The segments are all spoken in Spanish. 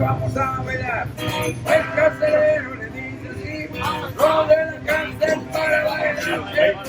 Vamos a bailar. El carcelero le dice así, no de la cárcel para bailar.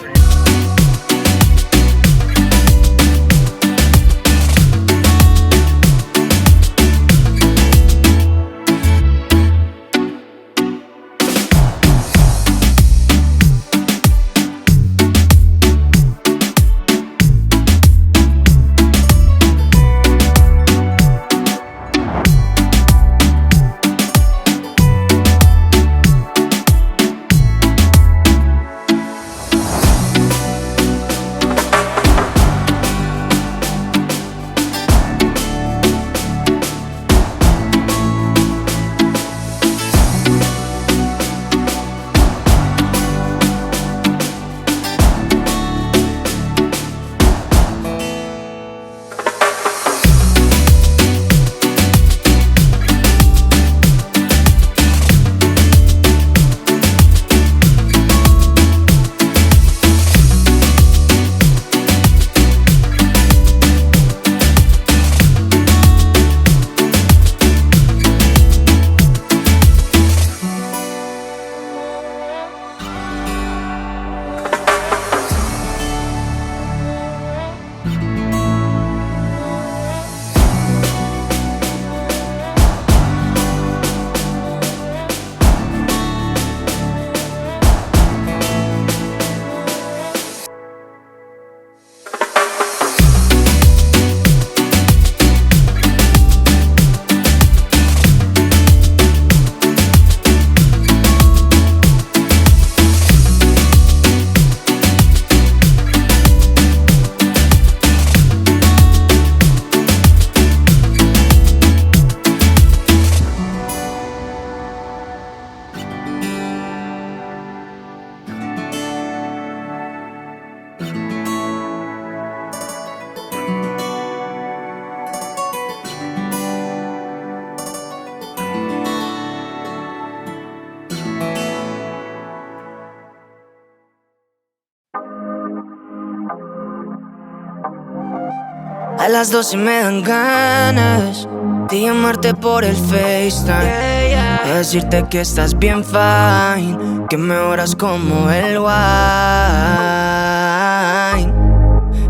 A las 12 me dan ganas de llamarte por el FaceTime, a decirte que estás bien fine, que me oras como el wine.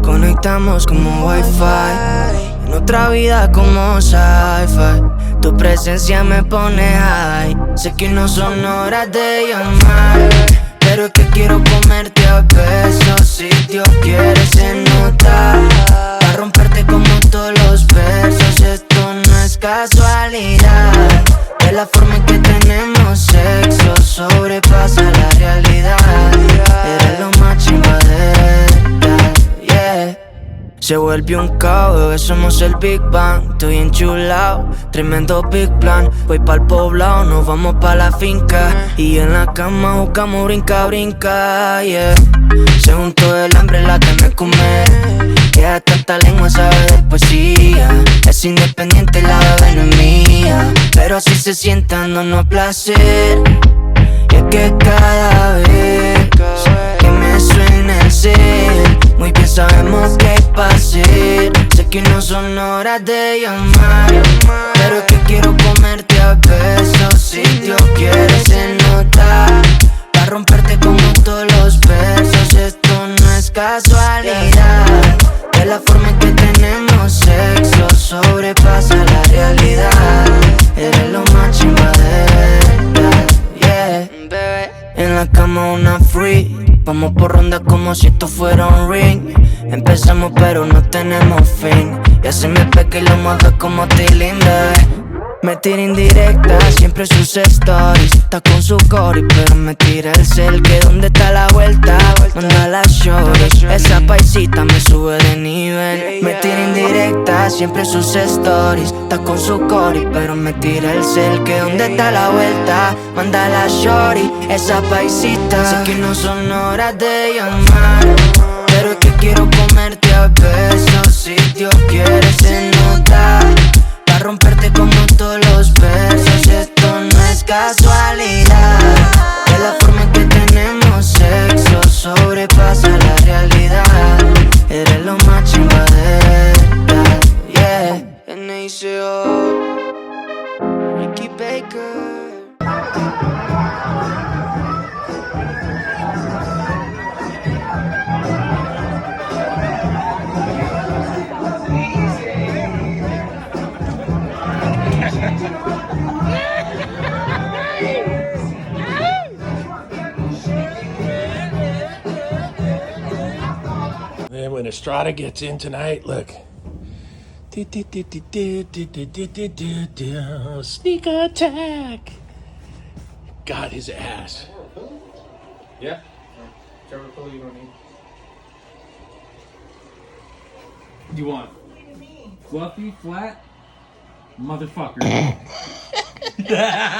Conectamos como Wi-Fi, en otra vida como sci-fi. Tu presencia me pone high. Sé que no son horas de llamar, pero es que quiero comerte a besos. Si Dios quiere se nota, pa' romperte como todos los versos. Esto no es casualidad, de la forma en que tenemos sexo sobrepasa la realidad. Eres lo más chimba de verdad, yeah. Se vuelve un caos, bebé, somos el Big Bang. Estoy enchulado, tremendo big plan. Voy pa'l poblado, nos vamos pa' la finca, y en la cama buscamos brinca, brinca, yeah. Se juntó el hambre, la que me come, que hasta esta lengua sabe de poesía. Es independiente, la bebé no es mía, pero así se siente dándonos placer. Y es que cada vez que me suena el cel, muy bien sabemos qué hay pa' hacer. Sé que no son horas de llamar, pero es que quiero comerte a besos. Si Dios quiere se nota, pa' romperte como todos los versos. Esto no es casualidad, de la forma en que tenemos sexo sobrepasa la realidad. Eres lo más chimba de verdad, yeah. En la cama una free. Vamos por ronda como si esto fuera un ring. Empezamos pero no tenemos fin. Y así me peca y lo mueve como Tilín, bebé. Me tira indirecta, siempre sus stories. Está con su cori, pero me tira el cel. Que dónde está la vuelta, manda la shorty. Esa paisita me sube de nivel. Me tira indirecta, siempre sus stories. Está con su cori, pero me tira el cel. Que dónde está la vuelta, manda la shorty. Esa paisita. Sé que no son horas de llamar, pero es que quiero comerte a besos. Si Dios quiere se nota, pa' romperte como todos los versos. Esto no es casualidad, de la forma en que tenemos sexo sobrepasa la realidad. Eres lo más chimba de verdad, yeah. N.I.C.O. Ricky Baker. Then when Estrada gets in tonight, look. Sneak attack. Got his ass. Yeah. Whichever pillow you don't need. You want fluffy, flat, motherfucker. Yeah.